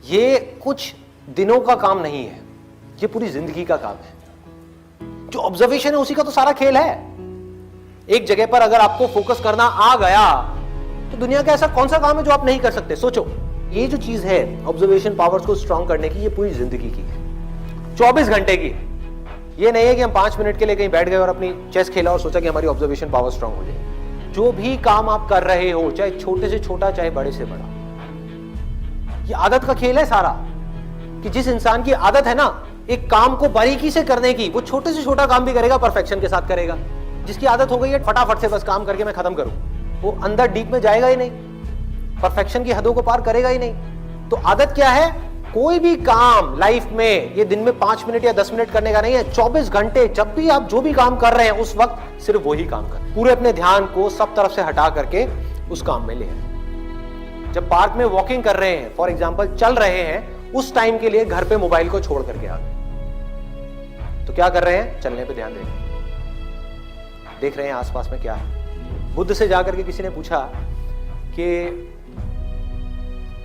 ये कुछ दिनों का काम नहीं है, ये पूरी जिंदगी का काम है। जो ऑब्जर्वेशन है उसी का तो सारा खेल है। एक जगह पर अगर आपको फोकस करना आ गया तो दुनिया का ऐसा कौन सा काम है जो आप नहीं कर सकते। सोचो, ये जो चीज है ऑब्जर्वेशन पावर्स को स्ट्रांग करने की, ये पूरी जिंदगी की है, 24 घंटे की है। ये नहीं है कि हम 5 मिनट के लिए कहीं बैठ गए और अपनी चेस खेला और सोचा कि हमारी ऑब्जर्वेशन पावर स्ट्रांग हो जाए। जो भी काम आप कर रहे हो, चाहे छोटे से छोटा चाहे बड़े से बड़ा, ये आदत का खेल है सारा। कि जिस इंसान की आदत है ना एक काम को बारीकी से करने की, वो छोटे से छोटा काम भी करेगा, परफेक्शन के साथ करेगा। जिसकी आदत हो गई है फटाफट से बस काम करके मैं खत्म करूं, वो अंदर डीप में जाएगा ही नहीं, परफेक्शन की हदों को पार करेगा ही नहीं। तो आदत क्या है? कोई भी काम लाइफ में ये दिन में 5 मिनट या 10 मिनट करने का नहीं है, 24 घंटे जब भी आप जो भी काम कर रहे हैं उस वक्त सिर्फ वही काम करें। पूरे अपने ध्यान को सब तरफ से हटा करके उस काम में ले आए। जब पार्क में वॉकिंग कर रहे हैं, फॉर एग्जाम्पल चल रहे हैं, उस टाइम के लिए घर पे मोबाइल को छोड़ करके आ गए। तो क्या कर रहे हैं? चलने पे ध्यान देख रहे हैं आसपास में क्या है। बुद्ध से जाकर के किसी ने पूछा कि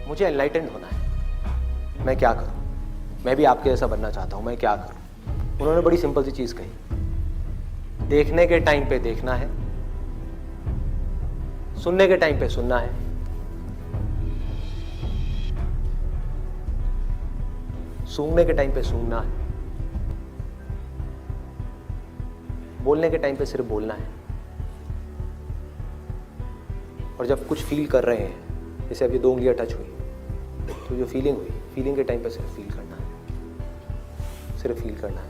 मुझे एनलाइटेंड होना है, मैं क्या करूं? मैं भी आपके जैसा बनना चाहता हूं, मैं क्या करूं? उन्होंने बड़ी सिंपल सी चीज कही, देखने के टाइम पे देखना है, सुनने के टाइम पे सुनना है, सूंघने के टाइम पे सूंघना है, बोलने के टाइम पे सिर्फ बोलना है। और जब कुछ फील कर रहे हैं, जैसे अभी 2 उंगलियां टच हुई, तो जो फीलिंग हुई, फीलिंग के टाइम पे सिर्फ फील करना है, सिर्फ फील करना है।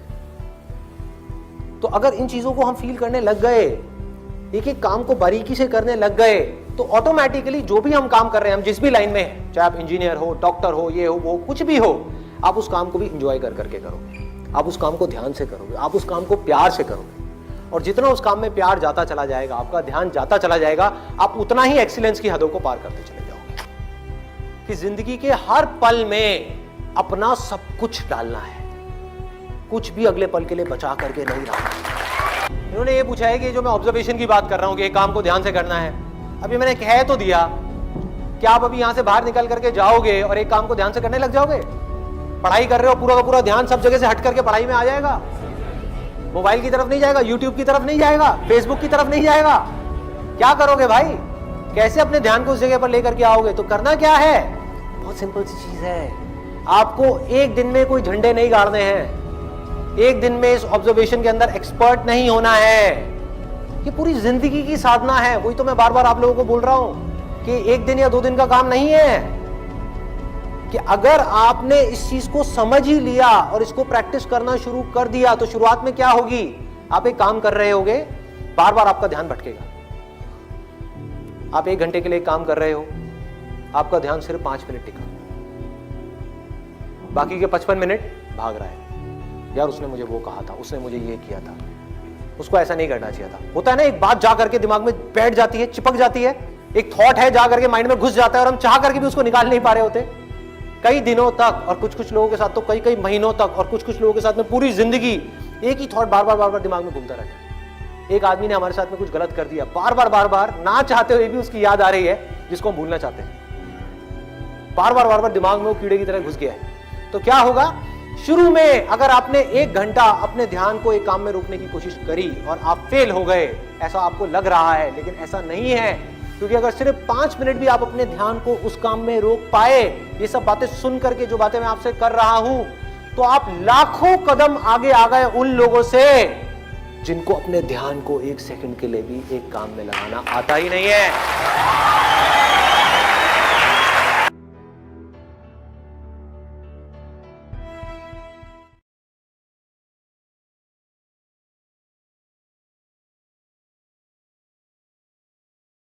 तो अगर इन चीजों को हम फील करने लग गए, एक एक काम को बारीकी से करने लग गए, तो ऑटोमेटिकली जो भी हम काम कर रहे हैं, हम जिस भी लाइन में हैं, चाहे आप इंजीनियर हो, डॉक्टर हो, ये हो, वो कुछ भी हो, आप उस काम को भी इंजॉय कर करके करोगे, आप उस काम को ध्यान से करोगे, आप उस काम को प्यार से करोगे। और जितना उस काम में प्यार जाता चला जाएगा, आपका ध्यान जाता चला जाएगा, आप उतना ही एक्सीलेंस की हदों को पार करते चले जाओगे। कि जिंदगी के हर पल में अपना सब कुछ डालना है, कुछ भी अगले पल के लिए बचा करके नहीं रखना। इन्होंने ये पूछा है कि जो मैं ऑब्जर्वेशन की बात कर रहा हूं कि एक काम को ध्यान से करना है, अभी मैंने कह तो दिया, क्या आप अभी यहां से बाहर निकल करके जाओगे और एक काम को ध्यान से करने लग जाओगे? पढ़ाई कर रहे हो, पूरा का पूरा ध्यान सब जगह से हट करके पढ़ाई में आ जाएगा, मोबाइल की तरफ नहीं जाएगा, यूट्यूब की तरफ नहीं जाएगा, फेसबुक की तरफ नहीं जाएगा। क्या करोगे भाई? कैसे अपने ध्यान को उस जगह पर लेकर के आओगे? तो करना क्या है? बहुत सिंपल सी चीज है। आपको एक दिन में कोई झंडे नहीं गाड़ने हैं, एक दिन में इस ऑब्जर्वेशन के अंदर एक्सपर्ट नहीं होना है। ये पूरी जिंदगी की साधना है। वही तो मैं बार बार आप लोगों को बोल रहा हूं कि 1 दिन या 2 दिन का काम नहीं है। कि अगर आपने इस चीज को समझ ही लिया और इसको प्रैक्टिस करना शुरू कर दिया, तो शुरुआत में क्या होगी? आप एक काम कर रहे होगे, बार बार आपका ध्यान भटकेगा। आप 1 घंटे के लिए काम कर रहे हो, आपका ध्यान सिर्फ 5 मिनट टिका, बाकी के 55 मिनट भाग रहा है। यार उसने मुझे वो कहा था, उसने मुझे ये किया था, उसको ऐसा नहीं करना चाहिए था। होता है ना, एक बात जा करके दिमाग में बैठ जाती है, चिपक जाती है, एक थॉट है जा करके माइंड में घुस जाता है और हम चाह करके भी उसको निकाल नहीं पा रहे होते कई दिनों तक, और कुछ कुछ लोगों के साथ तो कई कई महीनों तक, और कुछ कुछ लोगों के साथ में पूरी जिंदगी एक ही थॉट बार बार दिमाग में घूमता रहता है। एक आदमी ने हमारे साथ में कुछ गलत कर दिया, बार बार ना चाहते हुए भी उसकी याद आ रही है, जिसको हम भूलना चाहते हैं। बार बार दिमाग में वो कीड़े की तरह घुस गया है। तो क्या होगा? शुरू में अगर आपने 1 घंटा अपने ध्यान को एक काम में रोकने की कोशिश करी और आप फेल हो गए, ऐसा आपको लग रहा है, लेकिन ऐसा नहीं है। क्योंकि अगर सिर्फ 5 मिनट भी आप अपने ध्यान को उस काम में रोक पाए, ये सब बातें सुन करके जो बातें मैं आपसे कर रहा हूं, तो आप लाखों कदम आगे आ गए उन लोगों से जिनको अपने ध्यान को 1 सेकंड के लिए भी एक काम में लगाना आता ही नहीं है।